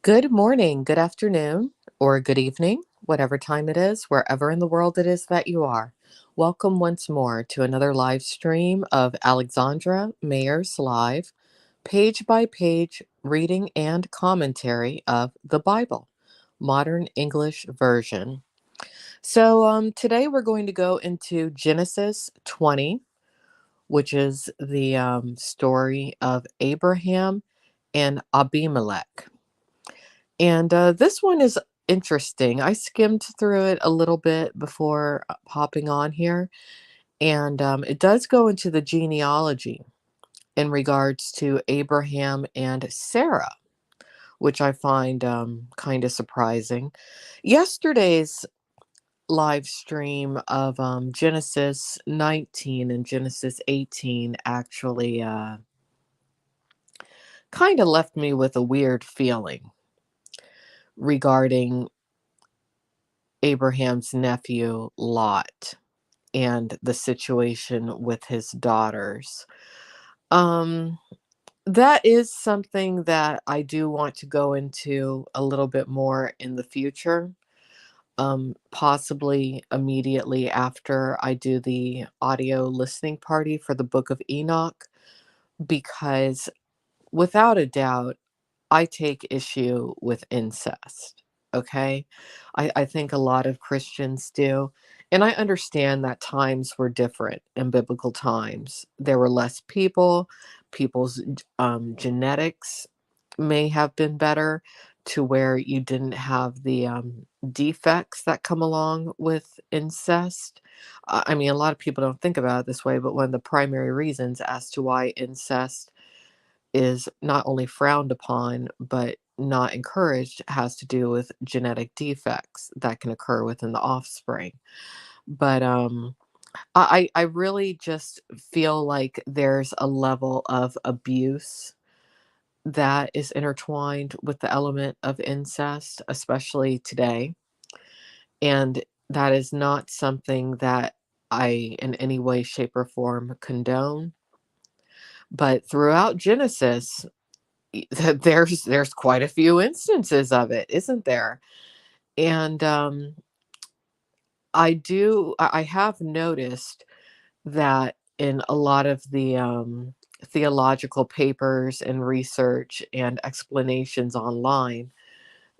Good morning, good afternoon, or good evening, whatever time it is, wherever in the world it is that you are. Welcome once more to another live stream of Alexandra Mayer's Live, page by page reading and commentary of the Bible, Modern English Version. Today we're going to go into Genesis 20, which is the story of Abraham and Abimelek. And this one is interesting. I skimmed through it a little bit before hopping on here, and it does go into the genealogy in regards to Abraham and Sarah, which I find kind of surprising. Yesterday's live stream of Genesis 19 and Genesis 18 actually kind of left me with a weird feeling regarding Abraham's nephew Lot and the situation with his daughters. Um, that is something that I do want to go into a little bit more in the future, possibly immediately after I do the audio listening party for the Book of Enoch, because without a doubt, I take issue with incest. Okay. I think a lot of Christians do. And I understand that times were different in biblical times. There were less people, people's genetics may have been better to where you didn't have the defects that come along with incest. I mean, a lot of people don't think about it this way, but one of the primary reasons as to why incest is not only frowned upon but not encouraged has to do with genetic defects that can occur within the offspring. But I really just feel like there's a level of abuse that is intertwined with the element of incest, especially today. And that is not something that I in any way, shape, or form condone. But throughout Genesis, there's quite a few instances of it, isn't there? And I have noticed that in a lot of the theological papers and research and explanations online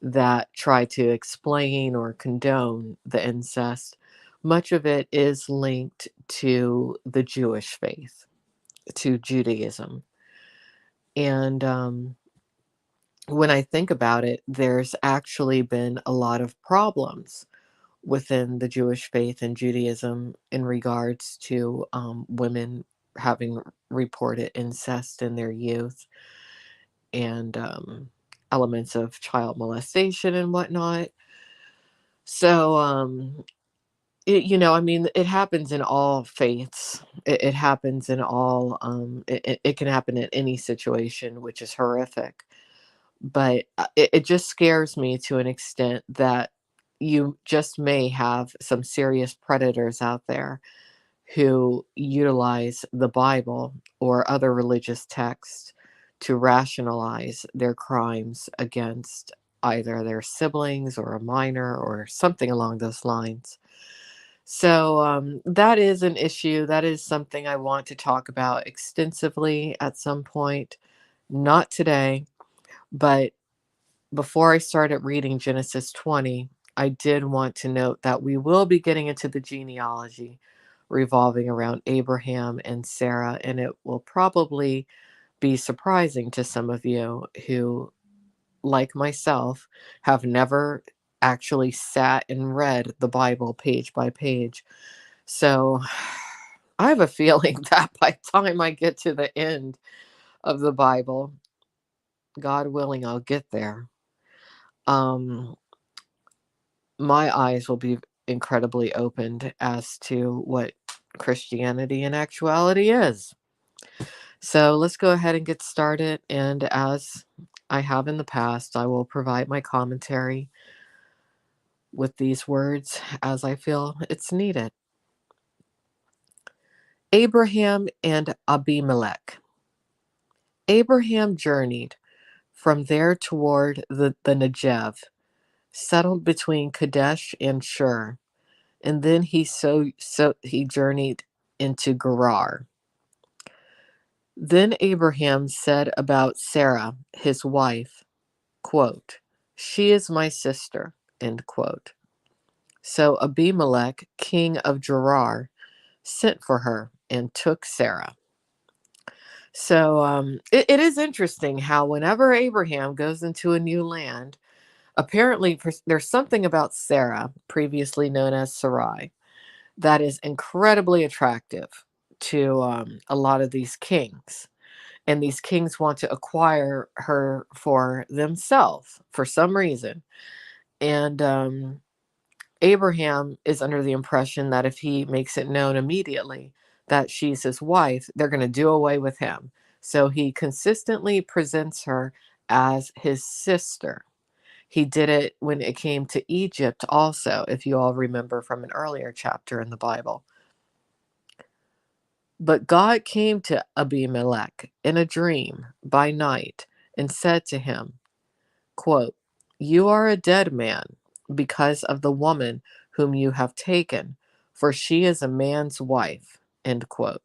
that try to explain or condone the incest, much of it is linked to the Jewish faith, to Judaism. And when I think about it, there's actually been a lot of problems within the Jewish faith and Judaism in regards to women having reported incest in their youth and elements of child molestation and whatnot. So, I mean, it happens in all faiths. It happens in all, it can happen in any situation, which is horrific. But it just scares me to an extent that you just may have some serious predators out there who utilize the Bible or other religious texts to rationalize their crimes against either their siblings or a minor or something along those lines. So that is an issue. That is something I want to talk about extensively at some point. Not today, but before I started reading Genesis 20, I did want to note that we will be getting into the genealogy revolving around Abraham and Sarah, and it will probably be surprising to some of you who, like myself, have never actually sat and read the Bible page by page. So I have a feeling that by the time I get to the end of the Bible, God willing, I'll get there. Um, my eyes will be incredibly opened as to what Christianity in actuality is. So let's go ahead and get started. And as I have in the past, I will provide my commentary with these words as I feel it's needed. Abraham and Abimelek. Abraham journeyed from there toward the Negev, settled between Kadesh and Shur, and then he journeyed into Gerar. Then Abraham said about Sarah, his wife, quote, "She is my sister," end quote. So Abimelek, king of Gerar, sent for her and took Sarah. So it is interesting how whenever Abraham goes into a new land, apparently there's something about Sarah, previously known as Sarai, that is incredibly attractive to a lot of these kings. And these kings want to acquire her for themselves for some reason. And Abraham is under the impression that if he makes it known immediately that she's his wife, they're going to do away with him. So he consistently presents her as his sister. He did it when it came to Egypt also, if you all remember from an earlier chapter in the Bible. But God came to Abimelek in a dream by night and said to him, quote, "You are a dead man because of the woman whom you have taken, for she is a man's wife," end quote.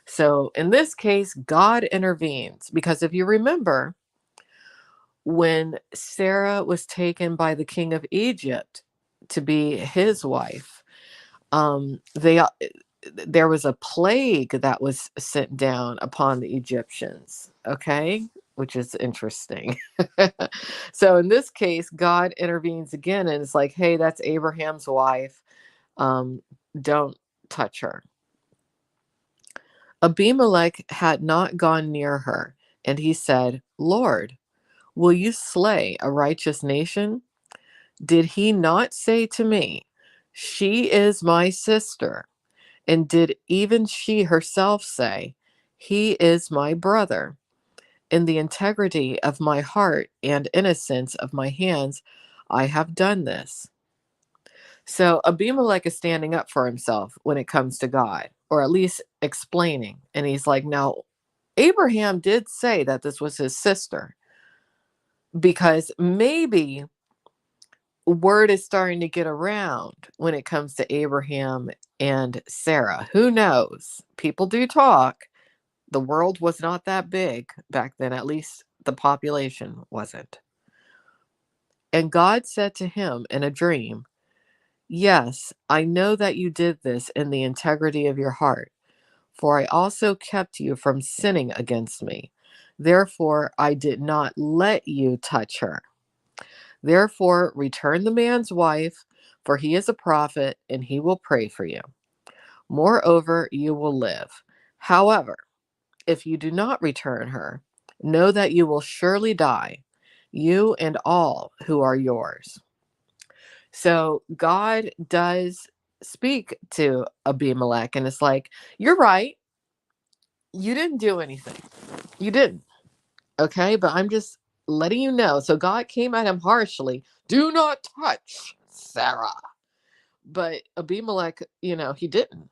So in this case, God intervenes because if you remember, when Sarah was taken by the king of Egypt to be his wife, there was a plague that was sent down upon the Egyptians, okay, which is interesting. So in this case, God intervenes again and it's like, hey, that's Abraham's wife. Um, don't touch her. Abimelech had not gone near her, and he said, "Lord, will you slay a righteous nation? Did he not say to me, 'She is my sister'? And did even she herself say, 'He is my brother'? In the integrity of my heart and innocence of my hands, I have done this." So Abimelech is standing up for himself when it comes to God, or at least explaining. And he's like, now, Abraham did say that this was his sister, because maybe word is starting to get around when it comes to Abraham and Sarah. Who knows? People do talk. The world was not that big back then, at least the population wasn't. And God said to him in a dream, "Yes, I know that you did this in the integrity of your heart, for I also kept you from sinning against me. Therefore, I did not let you touch her. Therefore, return the man's wife, for he is a prophet, and he will pray for you. Moreover, you will live. However, if you do not return her, know that you will surely die, you and all who are yours." So God does speak to Abimelech, and it's like, you're right. You didn't do anything. You didn't. Okay. But I'm just letting you know. So God came at him harshly. Do not touch Sarah. But Abimelech, he didn't.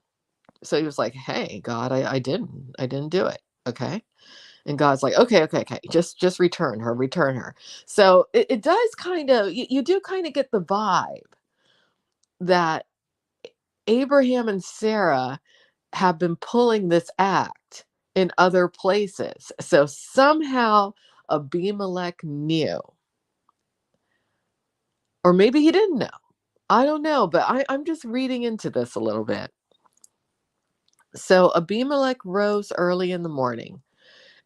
So he was like, hey, God, I didn't. I didn't do it. Okay. And God's like, okay. Just return her. So it does kind of, you do kind of get the vibe that Abraham and Sarah have been pulling this act in other places. So somehow Abimelech knew, or maybe he didn't know. I don't know, but I'm just reading into this a little bit. So Abimelech rose early in the morning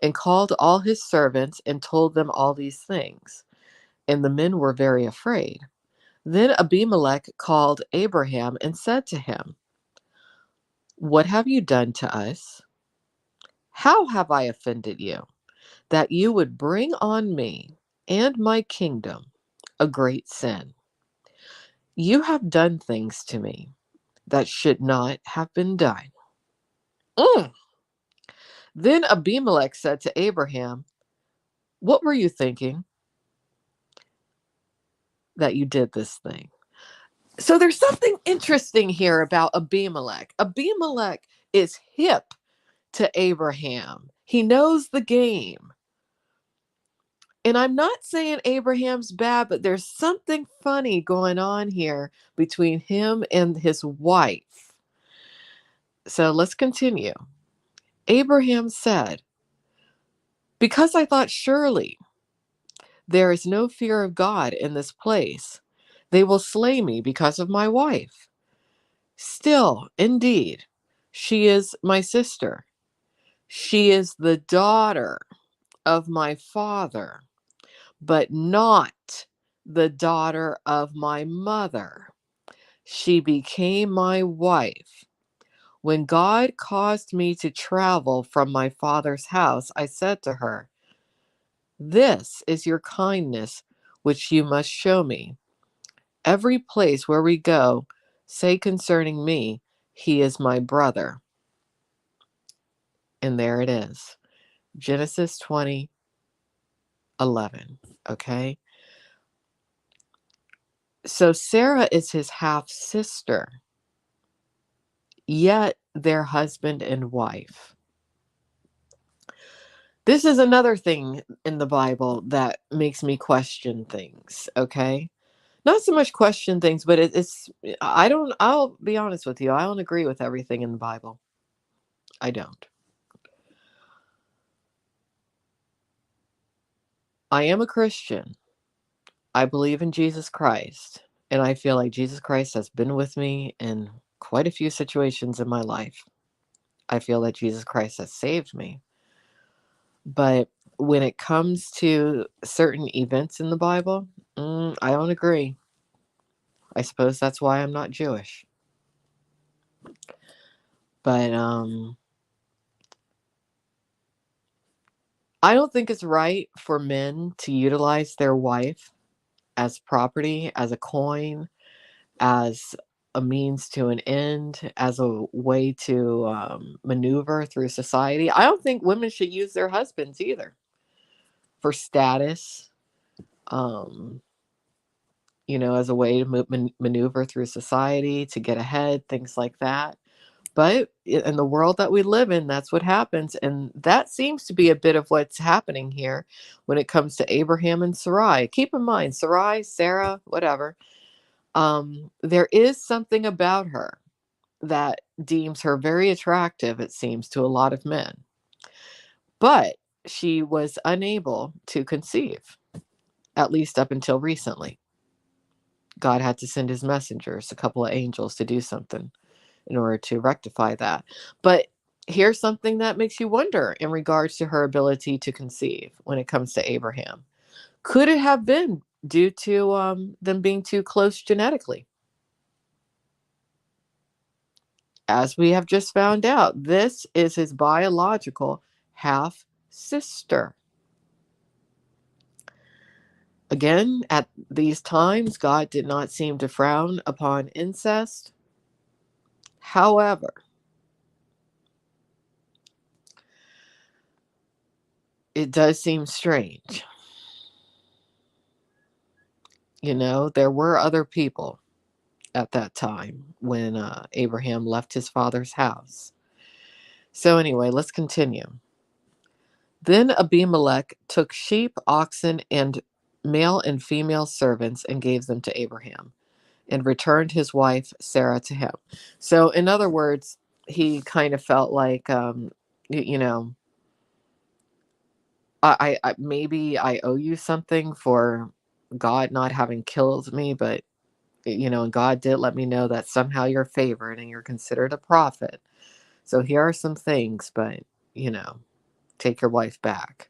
and called all his servants and told them all these things. And the men were very afraid. Then Abimelech called Abraham and said to him, "What have you done to us? How have I offended you, that you would bring on me and my kingdom a great sin? You have done things to me that should not have been done." Mm. Then Abimelech said to Abraham, "What were you thinking that you did this thing?" So there's something interesting here about Abimelech. Abimelech is hip to Abraham. He knows the game. And I'm not saying Abraham's bad, but there's something funny going on here between him and his wife. So let's continue. Abraham said, "Because I thought surely there is no fear of God in this place, they will slay me because of my wife. Still, indeed, she is my sister. She is the daughter of my father, but not the daughter of my mother. She became my wife. When God caused me to travel from my father's house, I said to her, 'This is your kindness which you must show me. Every place where we go, say concerning me, he is my brother.'" And there it is. Genesis 20:11. Okay. So Sarah is his half sister, yet they're husband and wife. This is another thing in the Bible that makes me question things. Okay. Not so much question things, but I'll be honest with you. I don't agree with everything in the Bible. I don't. I am a Christian. I believe in Jesus Christ. And I feel like Jesus Christ has been with me in quite a few situations in my life. I feel that Jesus Christ has saved me. But when it comes to certain events in the Bible, I don't agree. I suppose that's why I'm not Jewish. But I don't think it's right for men to utilize their wife as property, as a coin, as a means to an end, as a way to maneuver through society. I don't think women should use their husbands either for status, um, as a way to maneuver through society, to get ahead, things like that. But in the world that we live in, that's what happens. And that seems to be a bit of what's happening here when it comes to Abraham and Sarai. Keep in mind, Sarai, Sarah, whatever, there is something about her that deems her very attractive, it seems, to a lot of men. But she was unable to conceive, at least up until recently. God had to send his messengers, a couple of angels, to do something in order to rectify that. But here's something that makes you wonder in regards to her ability to conceive when it comes to Abraham. Could it have been due to them being too close genetically? As we have just found out, this is his biological half sister. Again, at these times, God did not seem to frown upon incest. However, it does seem strange. There were other people at that time when Abraham left his father's house. So, anyway, let's continue. Then Abimelek took sheep, oxen, and male and female servants and gave them to Abraham and returned his wife Sarah to him. So, in other words, he kind of felt like, y- you know, maybe I owe you something for God not having killed me, but and God did let me know that somehow you're favored and you're considered a prophet. So here are some things, but you know, take your wife back.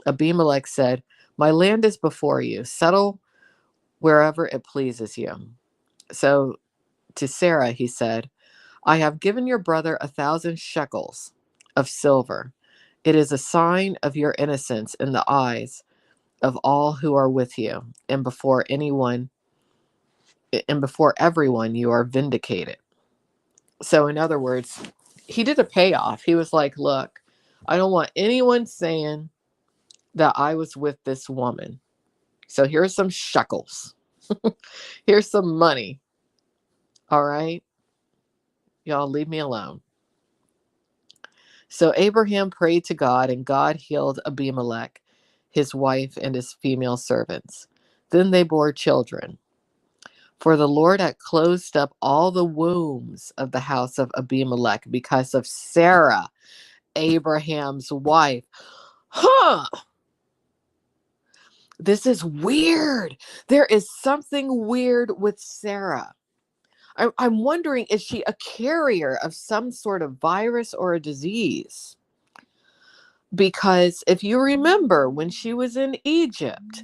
Abimelech said, "My land is before you. Settle wherever it pleases you." So to Sarah, he said, "I have given your brother 1,000 shekels of silver. It is a sign of your innocence in the eyes of all who are with you, and before everyone you are vindicated." So in other words, he did a payoff. He was like, "Look, I don't want anyone saying that I was with this woman. So here's some shekels. Here's some money. All right. Y'all leave me alone." So Abraham prayed to God, and God healed Abimelech, his wife, and his female servants. Then they bore children. For the Lord had closed up all the wombs of the house of Abimelek because of Sarah, Abraham's wife. Huh! This is weird. There is something weird with Sarah. I'm wondering, is she a carrier of some sort of virus or a disease? Because if you remember, when she was in Egypt,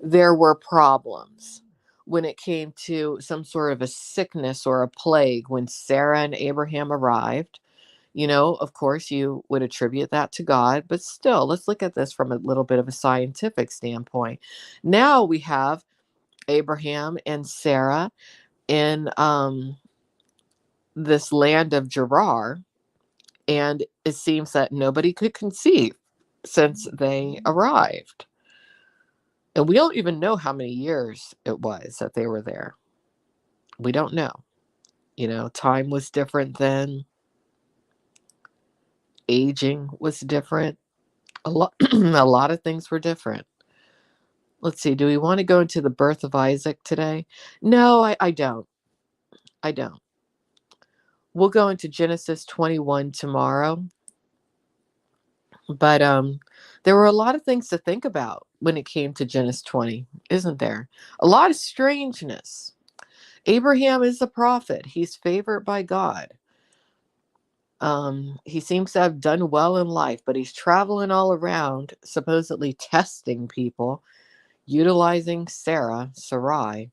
there were problems when it came to some sort of a sickness or a plague when Sarah and Abraham arrived. Of course, you would attribute that to God, but still, let's look at this from a little bit of a scientific standpoint. Now we have Abraham and Sarah in this land of Gerar, and it seems that nobody could conceive since they arrived. And we don't even know how many years it was that they were there. We don't know. Time was different then. Aging was different. A lot, a lot of things were different. Let's see. Do we want to go into the birth of Isaac today? No, I don't. I don't. We'll go into Genesis 21 tomorrow. But there were a lot of things to think about when it came to Genesis 20, isn't there? A lot of strangeness. Abraham is a prophet. He's favored by God. He seems to have done well in life, but he's traveling all around, supposedly testing people, utilizing Sarai,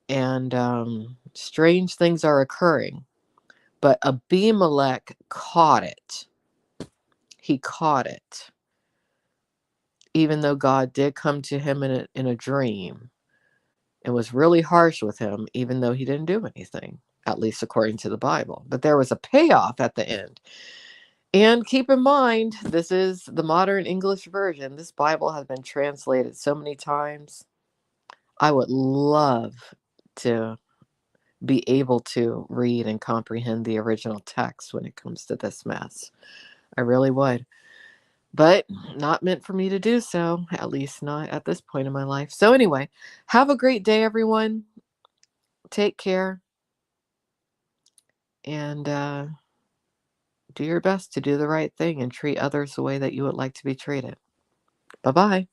and strange things are occurring. But Abimelek caught it. He caught it, even though God did come to him in a dream and was really harsh with him, even though he didn't do anything, at least according to the Bible. But there was a payoff at the end. And keep in mind, this is the modern English version. This Bible has been translated so many times. I would love to be able to read and comprehend the original text when it comes to this mess. I really would. But not meant for me to do so, at least not at this point in my life. So anyway, have a great day, everyone. Take care. And do your best to do the right thing and treat others the way that you would like to be treated. Bye-bye.